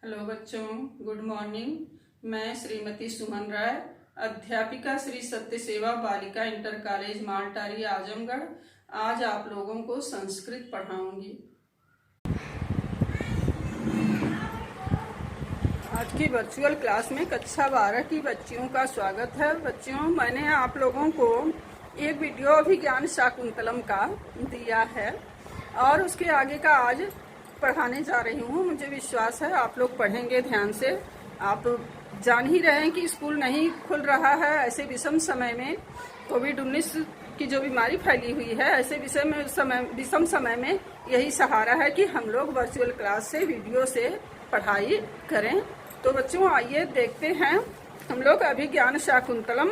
Hello बच्चों, good morning. मैं श्रीमती सुमन राय, अध्यापिका श्री सत्य सेवा बालिका इंटर कॉलेज मालटारी आजमगढ़, आज आप लोगों को संस्कृत पढ़ाऊंगी। आज की वर्चुअल क्लास में कक्षा 12 की बच्चियों का स्वागत है। बच्चियों, मैंने आप लोगों को एक वीडियो अभिज्ञान शाकुंतलम का दिया है और उसके आगे का आज पढ़ाने जा रही हूँ। मुझे विश्वास है आप लोग पढ़ेंगे ध्यान से। आप जान ही रहे हैं कि स्कूल नहीं खुल रहा है, ऐसे विषम समय में कोविड-19 की जो बीमारी फैली हुई है, ऐसे विषम समय में यही सहारा है कि हम लोग वर्चुअल क्लास से वीडियो से पढ़ाई करें। तो बच्चों, आइए देखते हैं हम लोग अभिज्ञान शाकुंतलम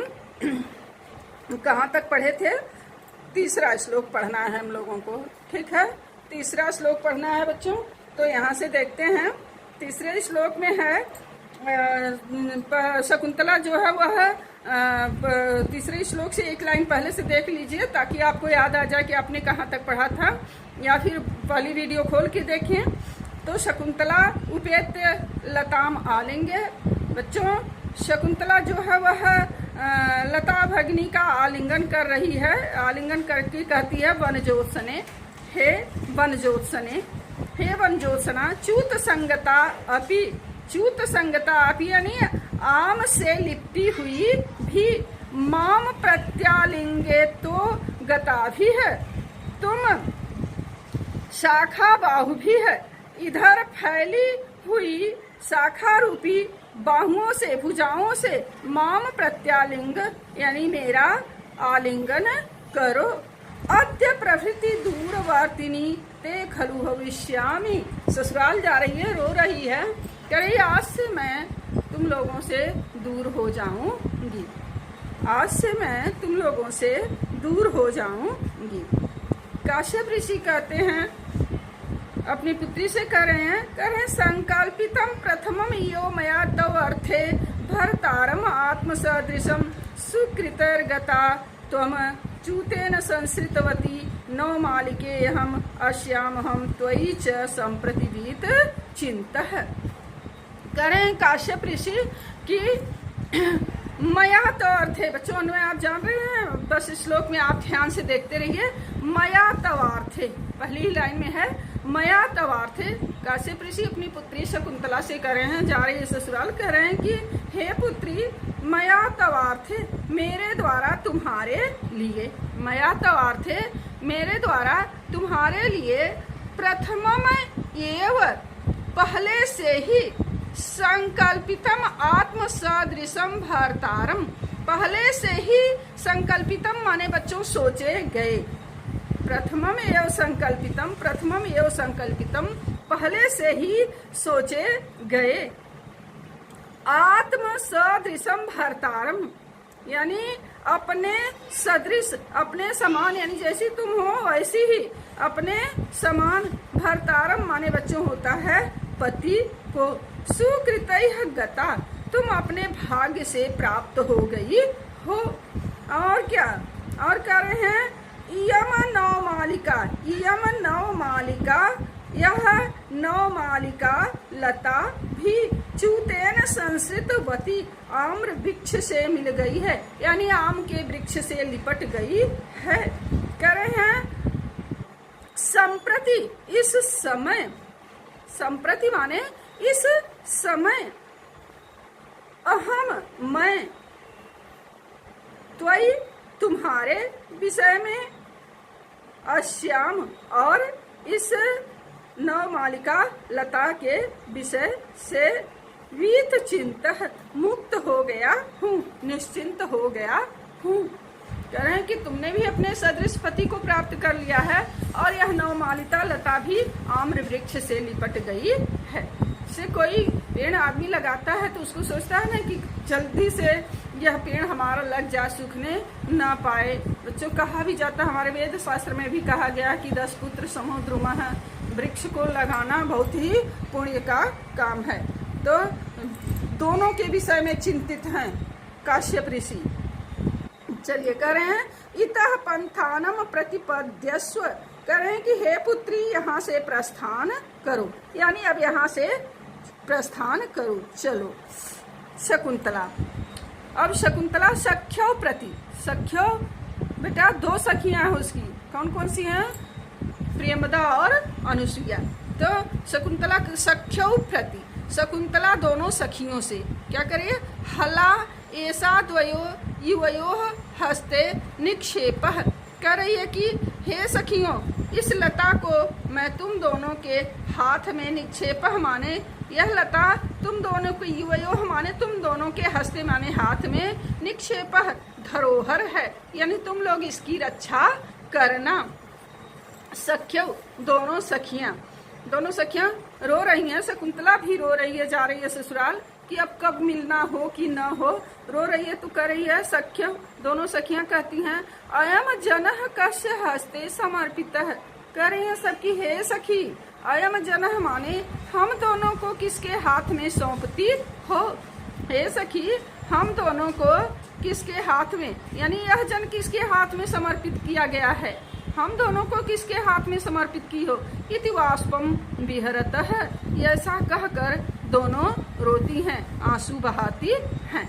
कहाँ तक पढ़े थे। तीसरा श्लोक पढ़ना है हम लोगों को, ठीक है। तीसरा श्लोक पढ़ना है बच्चों। तो यहाँ से देखते हैं, तीसरे श्लोक में है शकुंतला जो है वह तीसरे श्लोक से एक लाइन पहले से देख लीजिए ताकि आपको याद आ जाए कि आपने कहाँ तक पढ़ा था, या फिर पहली वीडियो खोल के देखिए। तो शकुंतला उपेत्य लताम आलिंगे। बच्चों, शकुंतला जो है वह लता भगनी का आलिंगन कर रही है। आलिंगन करके कहती है, वनजोत्सने हे वनजोत्सने, हे वनजोत्सना, च्यूत संगता अपि, च्यूत संगता अपि यानी आम से लिपटी हुई भी, माम प्रत्यालिंगे तो गता भी है, तुम शाखा बाहु भी है। इधर फैली हुई शाखा रूपी बाहुओं से, भुजाओं से माम प्रत्यालिंग यानी मेरा आलिंगन करो। अद्य प्रभृति दूरवर्तिनी ते खलु भविष्यामि। ससुराल जा रही है, रो रही है, कह रही आज से मैं तुम लोगों से दूर हो जाऊंगी, आज से मैं तुम लोगों से दूर हो जाऊंगी। काश्यप ऋषि कहते हैं, अपनी पुत्री से कह रहे हैं संकल्पितम प्रथमम यो मया तव अर्थे भर्तारम आत्मसदृशम सुकृतर्गता त्वम चूतेन संसृतवती नौ मालिके हम अश्याम हम त्वयि च संप्रतिवीत चिंतः। करें काश्यप ऋषि की मया तो अर्थ है। बच्चों, अन्वय आप जान रहे हैं, बस श्लोक में आप ध्यान से देखते रहिए। मया तवार्थे पहली लाइन में है, मया तवार्थे। काश्यप ऋषि अपनी पुत्री शकुंतला से कह रहे हैं, जा रही है ससुराल, कह रहे हैं कि हे पुत्री, मया तवार्थे मेरे द्वारा तुम्हारे लिए, मया तवार्थे मेरे द्वारा तुम्हारे लिए, प्रथमम एव पहले से ही, संकल्पितम आत्म सदृशम भर्तारम पहले से ही, संकल्पितम माने बच्चों सोचे गए, प्रथमम एव संकल्पितम, प्रथमम एव संकल्पितम पहले से ही सोचे गए, आत्म सदृशम भर्तारम यानी अपने सदृश, अपने समान, यानी जैसी तुम हो वैसी ही अपने समान, भर्तारम माने बच्चों होता है पति को, सुकृतैः गता तुम अपने भाग्य से प्राप्त हो गई हो। और क्या, और कह रहे हैं, इयम नौ मालिका, इयम नौ मालिका, यह नौ मालिका लता भी च्यूतेन संसृतवती आम्र वृक्ष से मिल गई है, यानी आम के वृक्ष से लिपट गई है। कह रहे हैं संप्रति इस समय, संप्रति माने इस समय, अहम मैं, त्वयि तुम्हारे विषय में, अश्याम और इस नव मालिका लता के विषय से, वीत चिंतः मुक्त हो गया हूँ, निश्चिंत हो गया हूँ। कह रहे हैं कि तुमने भी अपने सदृश पति को प्राप्त कर लिया है और यह नवमालिका लता भी आम्र वृक्ष से लिपट गई है। से कोई पेड़ आदमी लगाता है तो उसको सोचता है ना कि जल्दी से यह पेड़ हमारा लग जाए, सूखने ना पाए। बच्चों, कहा भी जाता, हमारे वेद शास्त्र में भी कहा गया कि 10 पुत्र समुद्रुमः, वृक्ष को लगाना बहुत ही पुण्य का काम है। तो दोनों के विषय में चिंतित हैं काश्यप ऋषि। चलिए, कह रहे हैं इतः पंथानम प्रतिपद्यस्व, कह रहे हैं कि हे पुत्री यहाँ से प्रस्थान करो, यानी अब यहाँ से प्रस्थान करो। चलो शकुंतला। अब शकुंतला सख्यो प्रति, सख्यो बेटा दो सखियां हैं उसकी, कौन कौन सी हैं? प्रियमदा और अनुसुईया। तो शकुंतला सख्यो प्रति, शकुंतला दोनों सखियों से क्या करिए? हला ऐसा द्वयो युवयोः हस्ते निक्षेपः, कह रही है कि हे सखियों, इस लता को मैं तुम दोनों के हाथ में निक्षेपः माने यह लता तुम दोनों को, युवयोः माने तुम दोनों के हस्ते माने हाथ में, निक्षेपः धरोहर है, यानी तुम लोग इसकी रक्षा करना। सख्यो दोनों सखियां रो रही हैं। शकुंतला भी रो रही है, जा रही है ससुराल कि अब कब मिलना हो कि न हो, रो रही है तो कर रही है। सख्य दोनों सखियां कहती हैं अयम जनः कस्य हस्ते समर्पितः, कह रही है सबकी हे सखी, अयम जनः माने हम दोनों को किसके हाथ में सौंपती हो? हे सखी, हम दोनों को किसके हाथ में, यानी यह जन किसके हाथ में समर्पित किया गया है? हम दोनों को किसके हाथ में समर्पित की हो? इति वाष्पम विहरतः, ऐसा कहकर दोनों रोती हैं, आंसू बहाती हैं।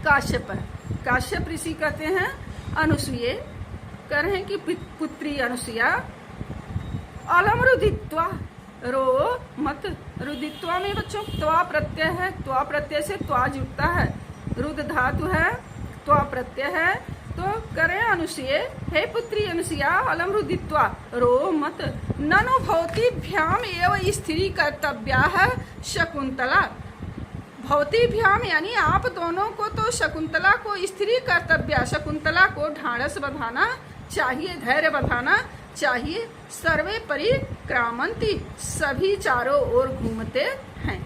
काश्यप ऋषि कहते हैं अनुसुईये, कह रहे हैं कि पुत्री अनुसुईया, अलम रुदित्वा, रो मत। रुदित्वा में बच्चों त्वा प्रत्यय है, त्वा प्रत्यय से त्वा जुड़ता है, रुद धातु है, त्वा प्रत्यय है। तो करें अनुसुईये, हे पुत्री अनुसुईया, अलम रुदित्वा, रो मत। ननु भवतीभ्याम एव स्त्री कर्तव्याः शकुंतला, भवतीभ्याम यानी आप दोनों को तो शकुंतला को स्त्री कर्तव्य, शकुंतला को ढाढ़स बंधाना चाहिए, धैर्य बंधाना चाहिए। सर्वे परिक्रामंती, सभी चारों ओर घूमते हैं।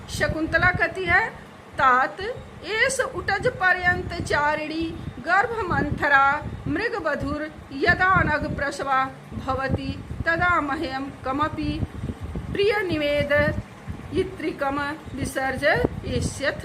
शकुंतला कहती है तात एस उटज पर्यंत चारिणी गर्भ मंथरा मृग बधुर यदा नग प्रसवा भवती तदा मह्यम कमपि प्रिय निवेद यित्रिकम विसर्जयिष्यथ।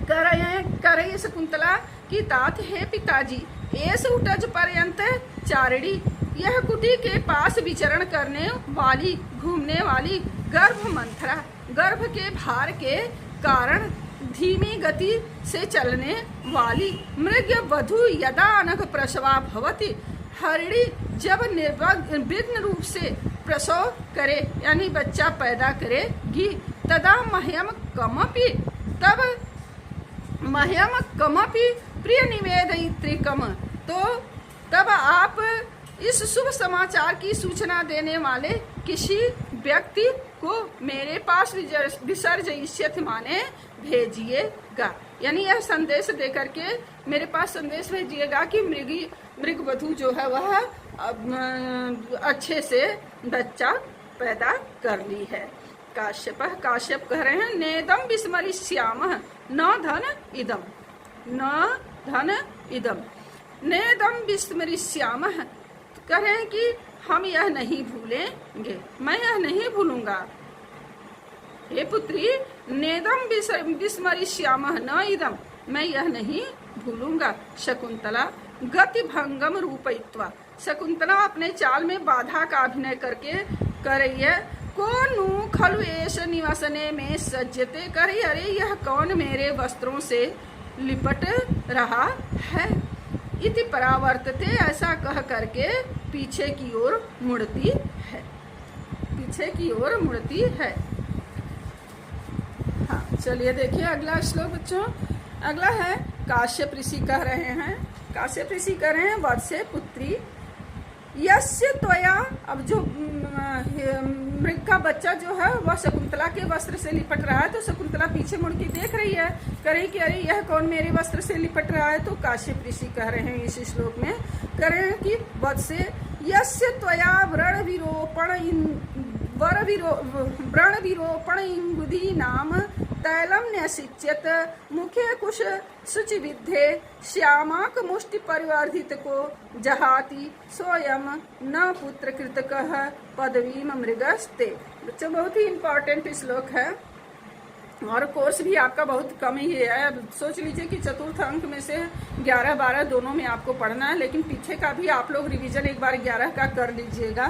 कर रही शकुंतला की तात है पिताजी, एस उटज पर्यंत चारिणी, यह कुटी के पास विचरण करने वाली, घूमने वाली, गर्भ मंथरा, गर्भ के भार के कारण धीमी गति से चलने वाली, मृग वधु यदा अनघ प्रसवा भवति, हरिणी जब निर्विघ्न रूप से प्रसव करे यानी बच्चा पैदा करेगी, तदा मह्यम कमपि, तब मह्यम कमपि प्रिय निवेदयित्रिकम, तो तब आप इस शुभ समाचार की सूचना देने वाले किसी व्यक्ति को मेरे पास विसर्जयिष्यथ माने भेजिएगा, यानी यह संदेश देकर के मेरे पास संदेश भेजिएगा कि मृग वधु जो है वह अच्छे से बच्चा पैदा कर ली है। काश्यप कह रहे हैं नेदम विस्मरिष्यामः न धन इदम, नेदम विस्मरिष्यामः, कह रहे हैं कि हम यह नहीं भूलेंगे, मैं यह नहीं भूलूंगा। हे पुत्री, नेदम विस्मरिष्यामः न इदम, मैं यह नहीं भूलूंगा। शकुंतला गति भंगम रूपयित्वा, शकुंतला अपने चाल में बाधा का अभिनय करके कर रही है। को नु खलु एष निवसने में सज्जते, कर रही, अरे यह कौन मेरे वस्त्रों से लिपट रहा है। इति परावर्तते, ऐसा कह करके पीछे की ओर मुड़ती है। हाँ, चलिए देखिए अगला श्लोक बच्चों। अगला है काश्यप ऋषि कह रहे हैं वत्से पुत्री यस्य त्वया, अब जो मृग का बच्चा जो है वह शकुंतला के वस्त्र से लिपट रहा है, तो शकुंतला पीछे मुड़ के देख रही है, कह रही कि अरे यह कौन मेरे वस्त्र से लिपट रहा है। तो काश्यप ऋषि कह रहे हैं इस श्लोक में, कह रहे हैं कि वत्से यस्य त्वया व्रण विरोपण इंगुदी नाम तैलम न्यसिच्यत मुखे कुश शुचिविद्धे श्यामाक मुष्टि परिवर्धित को जहाति सोयम न पुत्र कृतकः पदवीम मृगस्ते। बच्चों बहुत ही इम्पोर्टेंट श्लोक है और कोर्स भी आपका बहुत कम ही है। सोच लीजिए कि चतुर्थ अंक में से 11-12 दोनों में आपको पढ़ना है, लेकिन पीछे का भी आप लोग रिवीजन एक बार 11 का कर लीजिएगा,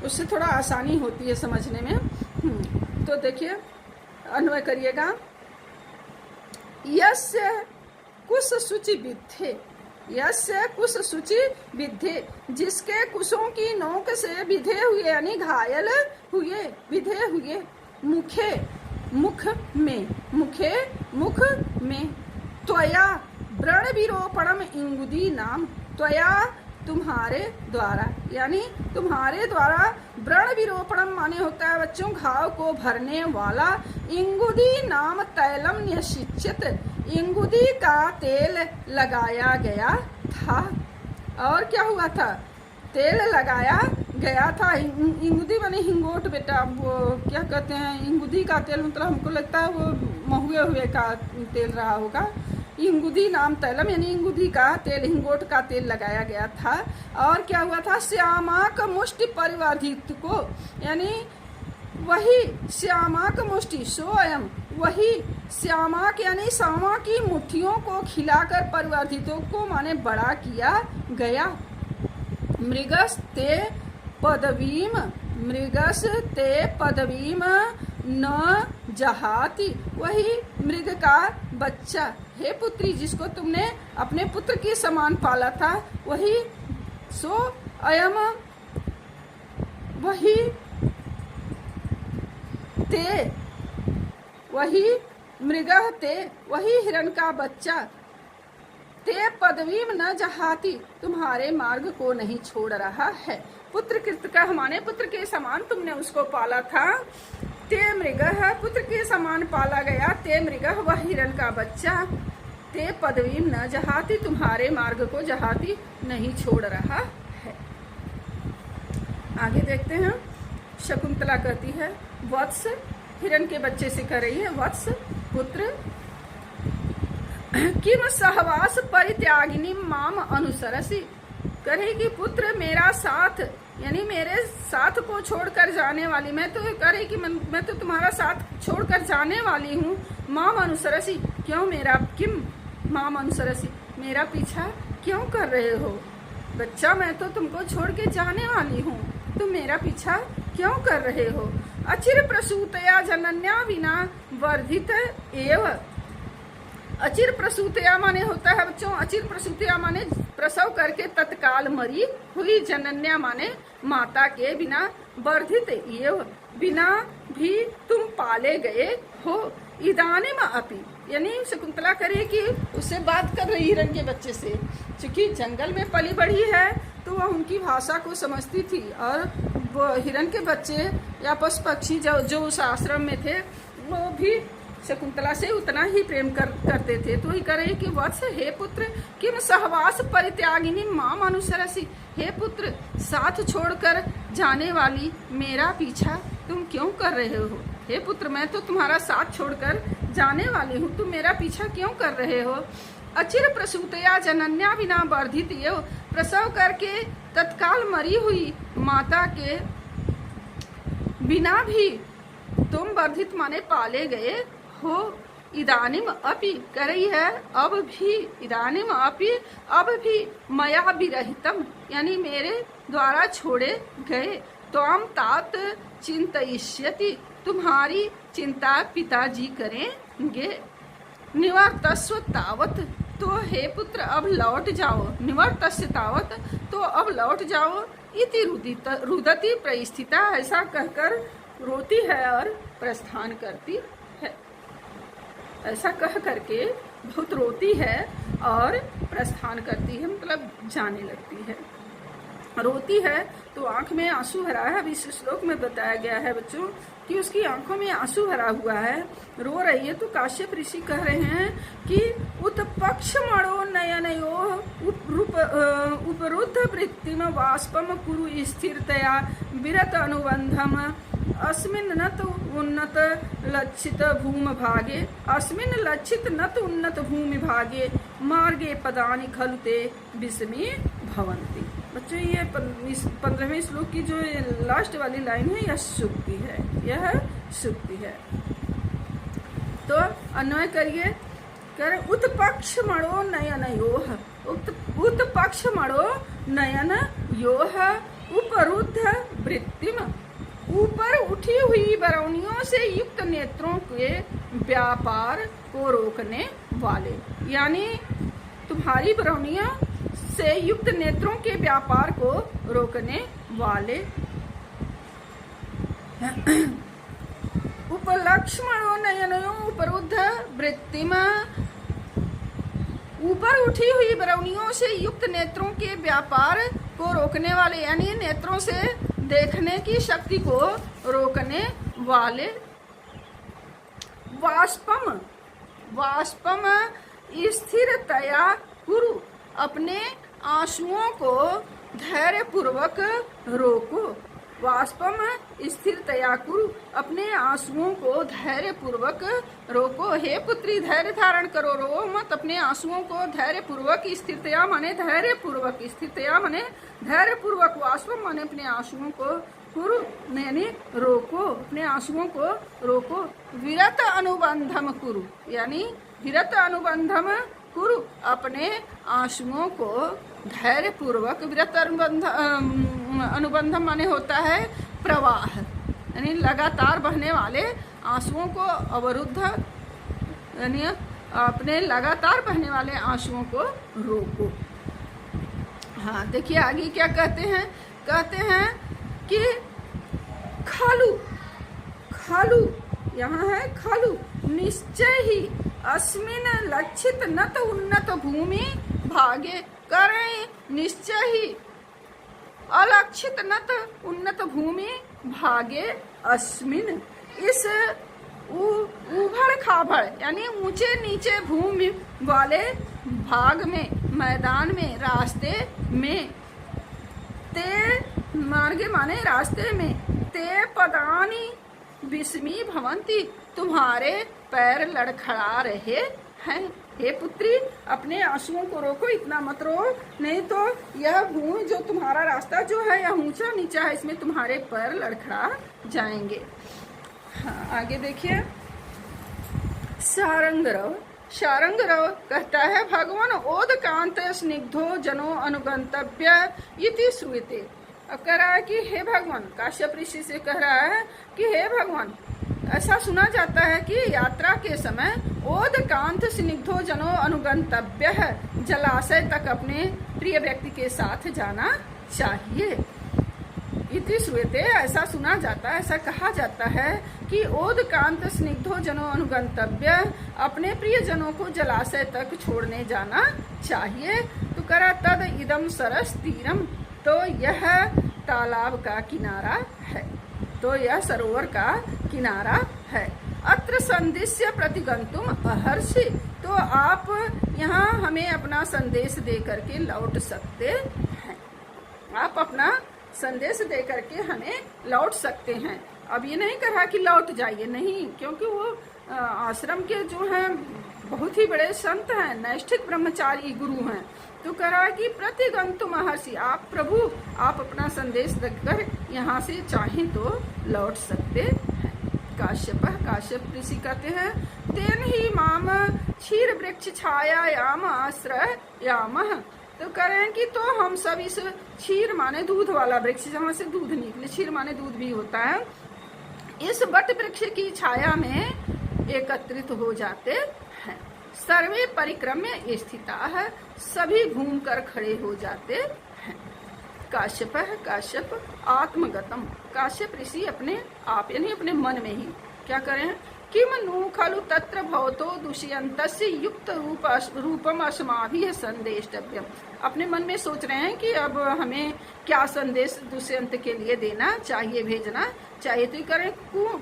उससे थोड़ा आसानी होती है समझने में। तो देखिए, अन्वय करिएगा। यस्य कुश शुचि विद्धे, यस्य कुश शुचि विद्धे, जिसके कुशों की नोक से विधे हुए यानी घायल हुए, विधे हुए, मुखे मुख में, मुखे मुख में, त्वया व्रण विरोपणम इंगुदी नाम, त्वया तुम्हारे द्वारा, यानी तुम्हारे द्वारा, व्रण विरोपणम माने होता है बच्चों घाव को भरने वाला, इंगुदी नाम तैलम न्यसिचित, इंगुदी का तेल लगाया गया था। और क्या हुआ था? तेल लगाया गया था। इंगुदी माने हिंगोट बेटा, वो क्या कहते हैं, इंगुदी का तेल मतलब हमको लगता है वो महुए हुए का तेल रहा होगा। इंगुदी नाम तैलम यानी इंगुदी का तेल, हिंगोट का तेल लगाया गया था। और क्या हुआ था? श्यामाक मुष्टि परिवर्धित को, यानी वही श्यामाक मुष्टि, स्वयं वही श्यामाक यानी श्यामा की मुट्ठियों को खिलाकर परिवर्धितों को माने बड़ा किया गया। मृगस्ते पदवीम, मृगस्ते पदवीम न जहाती, वही मृग का बच्चा, हे पुत्री जिसको तुमने अपने पुत्र के समान पाला था, वही सो अयम, वही ते, वही मृग ते, वही हिरण का बच्चा, ते पदवीम न जहाती, तुम्हारे मार्ग को नहीं छोड़ रहा है। पुत्र कृत का हमारे पुत्र के समान तुमने उसको पाला था। ते मृग, पुत्र के समान पाला गया, ते मृग वह हिरण का बच्चा, ते पदवीम न जहाती, तुम्हारे मार्ग को जहाती नहीं छोड़ रहा है। आगे देखते हैं। शकुंतला कहती है, वत्स, हिरण के बच्चे से कह रही है, वत्स पुत्र, किम सहवास परित्यागिनी माम अनुसरसी, करेगी पुत्र मेरा साथ, यानी मेरे साथ को छोड़कर जाने वाली, मैं तो करे कि मैं तो तुम्हारा साथ छोड़कर जाने वाली हूँ। माम अनुसरसी, क्यों मेरा, किम माम अनुसरसी, मेरा पीछा क्यों कर रहे हो? बच्चा मैं तो तुमको छोड़ के जाने वाली हूँ, तुम मेरा पीछा क्यों कर रहे हो? अचिर प्रसूतया जनन्या विना वर्धित एव, अचिर प्रसूतया माने होता है बच्चों, अचिर प्रसूतया माने प्रसव करके तत्काल मरी हुई, जनन्या माने माता के बिना, वर्धित एव बिना भी तुम पाले गए हो। इदानीम अपि, यानी शकुंतला करे कि उससे बात कर रही हिरण के बच्चे से, क्योंकि जंगल में पली बढ़ी है तो वह उनकी भाषा को समझती थी, और वो हिरण के बच्चे या पशु पक्षी जो उस आश्रम में थे वो भी शकुंतला से उतना ही प्रेम करते थे। तो ही करे कि वत्स, हे पुत्र, किम सहवास परित्यागिनी माम अनुसरसी, हे पुत्र साथ छोड़कर जाने वाली मेरा पीछा तुम क्यों कर रहे हो? हे पुत्र मैं तो तुम्हारा साथ छोड़कर जाने वाली हूँ, तुम मेरा पीछा क्यों कर रहे हो? अचिर प्रसूतया जनन्या बिना वर्धित एव, प्रसव करके तत्काल मरी हुई माता के बिना भी तुम वर्धित माने पाले गए हो। इदानीम अपि कर रही है, अब भी, इदानीम अपि अब भी, मया विरहितम यानी मेरे द्वारा छोड़े गए, त्वाम तात चिंतयिष्यति, तुम्हारी चिंता पिताजी करेंगे। निवर्तस्व तावत, तो हे पुत्र अब लौट जाओ, निवर्तस्य तावत, तो अब लौट जाओ, इति रुदति परिस्थिता, ऐसा कहकर रोती है और प्रस्थान करती है। ऐसा कह करके बहुत रोती है और प्रस्थान करती है, मतलब जाने लगती है। रोती है तो आंख में आंसू भरा है। अब इस श्लोक में बताया गया है बच्चों कि उसकी आंखों में आंसू भरा हुआ है, रो रही है। तो काश्यप ऋषि कह रहे हैं कि उत्पक्ष मणो नयनयो उपरुद्ध वृत्तिम वाष्पम कुरु स्थिरतया विरत अनुबंधम अस्मिन् नत उन्नत लक्षित भूमि भागे, अस्मिन् लक्षित नत उन्नत भूमि भागे मार्गे पदानि खलु ते विस्मे भवन्ति। बच्चों ये 15वें श्लोक की जो लास्ट वाली लाइन है यह सूक्ति है, यह सूक्ति है। तो अन्वय करिए, कर उत्पक्ष मणो नयन योह, उत्पक्ष मणो नयन योह उपरुद्ध वृत्तिम, ऊपर उठी हुई बरौनियों से युक्त नेत्रों के व्यापार को रोकने वाले, यानी तुम्हारी बरौनियों से युक्त नेत्रों के व्यापार को रोकने वाले। उपलक्ष्मणो नयनयो उपरुद्ध वृत्तिम, ऊपर उठी हुई बरौनियों से युक्त नेत्रों के व्यापार को रोकने वाले, यानी नेत्रों से देखने की शक्ति को रोकने वाले। वाष्पम, वाष्पम स्थिरतया कुरु, अपने आंसुओं को धैर्य पूर्वक रोको। वाष्पम स्थिरतया कुरु, अपने आंसुओं को धैर्य पूर्वक रोको। हे पुत्री धैर्य धारण करो, रो मत, अपने आंसुओं को धैर्य पूर्वक, स्थिरतया माने धैर्य पूर्वक, स्थिरतया माने धैर्य पूर्वक, वाष्पम माने अपने आंसुओं को, कुरु यानी रोको, अपने आंसुओं को रोको। विरत अनुबंधम कुरु, यानी विरत अनुबंधम कुरु, अपने आंसुओं को धैर्य पूर्वक। विरत अनुबंधम माने होता है प्रवाह, यानी लगातार बहने वाले आंसुओं को अवरुद्ध, यानी अपने लगातार बहने वाले आंसुओं को रोको। हाँ देखिए आगे क्या कहते हैं, कहते हैं कि खालू, खालू यहाँ है खालू, निश्चय ही अस्मिन लक्षित नत उन्नत भूमि भागे, करें निश्चय ही अलक्षित नत उन्नत भूमि भागे अस्मिन, इस उभड़ खाभड़ यानी ऊंचे नीचे भूमि वाले भाग में, मैदान में, रास्ते में, ते मार्गे माने रास्ते में, ते पदानी विस्मी भवंती, तुम्हारे पैर लड़खड़ा रहे हैं। हे पुत्री अपने आंसुओं को रोको, इतना मत रो, नहीं तो यह भूमि जो तुम्हारा रास्ता जो है यह ऊंचा नीचा है, इसमें तुम्हारे पैर लड़खड़ा जाएंगे। हाँ आगे देखिए, सारंगरव, शारंगरव कहता है भगवान ओदकांत स्निग्धो जनो अनुगंतव्य इति श्रूयते। अब कह रहा है कि हे भगवान, काश्यप ऋषि से कह रहा है कि हे भगवान, ऐसा सुना जाता है कि यात्रा के समय ओदकांत स्निग्धो जनो अनुगंतव्य है, जलाशय तक अपने प्रिय व्यक्ति के साथ जाना चाहिए। इति श्रूयते, ऐसा सुना जाता है, ऐसा कहा जाता है कि ओदकांत स्निग्धो जनो अनुगंतव्य, अपने प्रिय जनों को जलाशय तक छोड़ने जाना चाहिए। तो करा तद इदम सरस तीरम, तो यह तालाब का किनारा है, तो यह सरोवर का किनारा है। अत्र संदेश्य प्रतिगंतुम अहर्षि, तो आप यहाँ हमें अपना संदेश दे करके लौट सकते हैं, आप अपना संदेश दे करके हमें लौट सकते हैं। अब ये नहीं कहा कि लौट जाइए, नहीं, क्योंकि वो आश्रम के जो हैं बहुत ही बड़े संत हैं, नैष्ठिक ब्रह्मचारी गुरु हैं। तो कहा कि प्रतिगंतुम महर्षि, आप प्रभु आप अपना संदेश देकर यहाँ से चाहें तो लौट सकते हैं। काश्यप, काश्यप ऋषि कहते हैं तेन ही माम क्षीर वृक्ष छाया याम आश्रय याम, तो कह रहे हैं कि तो हम सब इस क्षीर माने दूध वाला वृक्ष, जहाँ से दूध निकले, क्षीर माने दूध भी होता है, इस वट वृक्ष की छाया में एकत्रित हो जाते हैं। सर्वे परिक्रम्य स्थिता है, सभी घूमकर खड़े हो जाते हैं। काश्यप है, काश्यप आत्मगतम, काश्यप ऋषि अपने आप यानी अपने मन में ही क्या करें, किम नु खलु तत्र भवतो दुष्यन्तस्य युक्त रूपम अस्माभिः संदेष्टव्यम, अपने मन में सोच रहे हैं कि अब हमें क्या संदेश दुष्यंत के लिए देना चाहिए, भेजना चाहिए। तो करें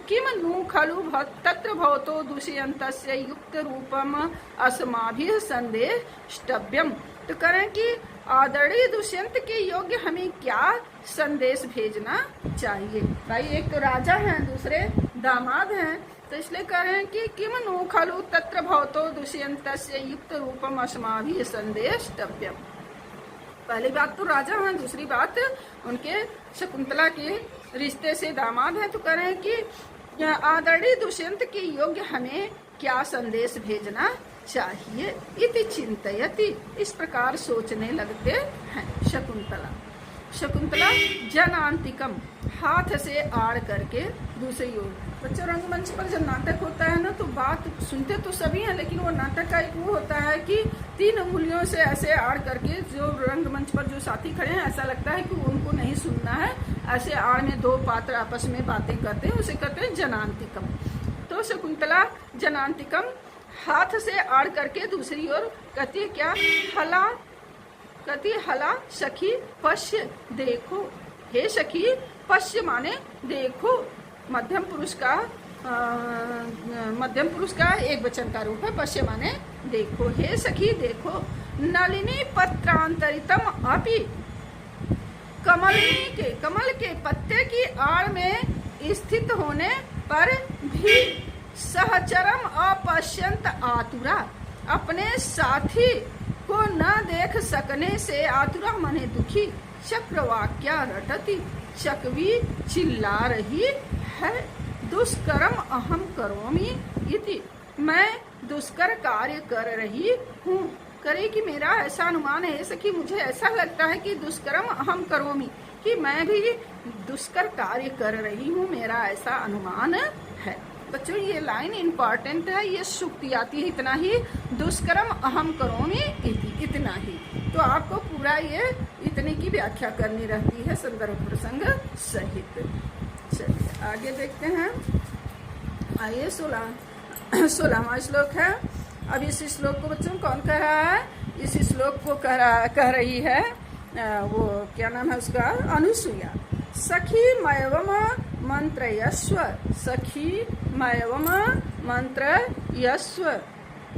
किम नु खलु तत्र भवतो दुष्यन्तस्य युक्त रूपम अस्माभिः संदेष्टव्यम, तो करें कि आदरणीय दुष्यंत के योग्य हमें क्या संदेश भेजना चाहिए। भाई एक तो राजा हैं, दूसरे दामाद हैं, तो इसलिए कह रहे हैं कि किम नु खलु तत्र भवतो दुष्यन्तस्य युक्त रूपम अस्माभिः संदेष्टव्यम। पहली बात तो राजा हैं, दूसरी बात उनके शकुंतला के रिश्ते से दामाद हैं। तो कह रहे हैं कि आदरणीय दुष्यंत के योग्य हमें क्या संदेश भेजना चाहिए। इति चिंतयति, इस प्रकार सोचने लगते हैं शकुंतला। शकुंतला जनांतिकम, हाथ से आड़ करके दूसरी ओर। बच्चों, रंगमंच पर जब नाटक होता है ना तो बात सुनते तो सभी हैं, लेकिन वो नाटक का एक वो होता है कि 3 उंगलियों से ऐसे आड़ करके जो रंगमंच पर जो साथी खड़े हैं ऐसा लगता है कि उनको नहीं सुनना है, ऐसे आड़ में 2 पात्र आपस में बातें करते हैं, उसे कहते हैं जनांतिकम। तो शकुंतला जनांतिकम, हाथ से आड़ करके दूसरी ओर कहती है क्या, हला, कहती हला सखी पश्य देखो, हे सखी, पश्य माने देखो, मध्यम पुरुष का एक वचन का रूप है, पश्य माने देखो, हे सखी देखो, नलिनी पत्रांतरितम अपि, कमल के पत्ते की आड़ में स्थित होने पर भी सहचरम अपश्यंत आतुरा, अपने साथी को न देख सकने से आतुरा माने दुखी, चक्रवाक्या रटती, चकवी चिल्ला रही है, दुष्कर्म अहम करोमि इति, मैं दुष्कर कार्य कर रही हूँ। करे कि मेरा ऐसा अनुमान है सखी, मुझे ऐसा लगता है कि दुष्कर्म अहम करोमि, कि मैं भी दुष्कर कार्य कर रही हूँ, मेरा ऐसा अनुमान है। बच्चों, ये लाइन इम्पॉर्टेंट है, ये सुक्ति आती है इतना ही, दुष्कर्म अहम करोमि इति, इतना ही। तो आपको पूरा ये इतने की व्याख्या करनी रहती है संदर्भ प्रसंग सहित। चलिए आगे देखते हैं। आइए 16वां श्लोक है। अब इस श्लोक को बच्चों कौन कह रहा है, इस श्लोक को कह रही है वो क्या नाम है उसका, अनुसुईया। सखी मयवम मंत्रयस्व, सखी मयवम मंत्रयस्व,